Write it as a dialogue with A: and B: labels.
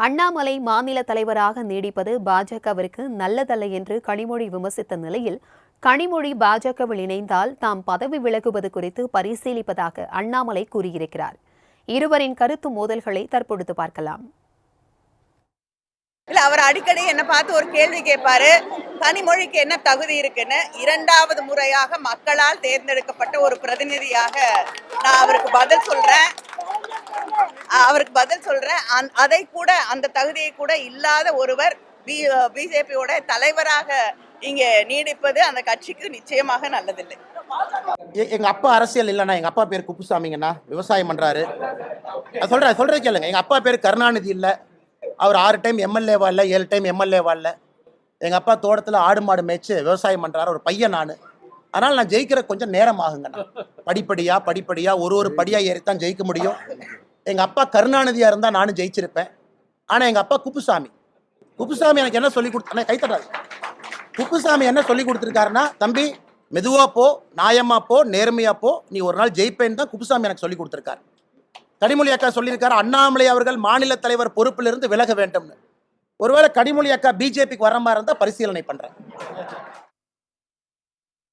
A: அண்ணாமலை மாநில தலைவராக நீடிப்பது பாஜகவிற்கு நல்லதல்ல என்று கனிமொழி விமர்சித்த நிலையில், கனிமொழி பாஜகவில் இணைந்தால் தாம் பதவி விலகுவது குறித்து பரிசீலிப்பதாக அண்ணாமலை கூறியிருக்கிறார். இருவரின் கருத்து மோதல்களை தற்பொழுது பார்க்கலாம்.
B: இல்ல, அவர் அடிக்கடி என்ன பார்த்து ஒரு கேள்வி கேட்பாரு, கனிமொழிக்கு என்ன தகுதி இருக்குன்னு. இரண்டாவது முறையாக மக்களால் தேர்ந்தெடுக்கப்பட்ட ஒரு பிரதிநிதியாக நான் அவருக்கு பதில் சொல்றேன். அதை கூட, அந்த தகுதியை கூட இல்லாத ஒருவர் பிஜேபியோட தலைவராக இங்க நீடிப்பது அந்த கட்சிக்கு நிச்சயமாக நல்லதில்லை.
C: எங்க அப்பா அரசியல் இல்லைண்ணா. எங்க அப்பா பேர் குப்புசாமிங்கண்ணா, விவசாயம் பண்றாரு. சொல்றது கேளுங்க. எங்க அப்பா பேர் கருணாநிதி இல்லை. அவர் 6 டைம் எம்எல்ஏவா இல்லை, 7 டைம் எம்எல்ஏவா இல்லை. எங்க அப்பா தோட்டத்தில் ஆடு மாடு மேய்ச்சி விவசாயம் பண்றாரு. ஒரு பையன் நான். அதனால நான் ஜெயிக்கிற கொஞ்சம் நேரம் ஆகுங்கண்ணா. படிப்படியா ஒரு படியா ஏறித்தான் ஜெயிக்க முடியும். எங்க அப்பா கருணாநிதியா இருந்தா நானும் ஜெயிச்சிருப்பேன். ஆனா எங்க அப்பா குப்புசாமி எனக்கு என்ன சொல்லி கொடுத்தா, கைத்தட்டாது. குப்புசாமி என்ன சொல்லி கொடுத்துருக்காருன்னா, தம்பி மெதுவா போ, நியாயமா போ, நேர்மையா போ, நீ ஒரு நாள் ஜெயிப்பேன்னு தான் குப்புசாமி எனக்கு சொல்லி கொடுத்துருக்காரு. கனிமொழி அக்கா சொல்லியிருக்காரு, அண்ணாமலை அவர்கள் மாநில தலைவர் பொறுப்பிலிருந்து விலக வேண்டும்னு. ஒருவேளை கனிமொழி அக்கா பிஜேபிக்கு வர மாதிரி இருந்தால் பரிசீலனை பண்றேன்.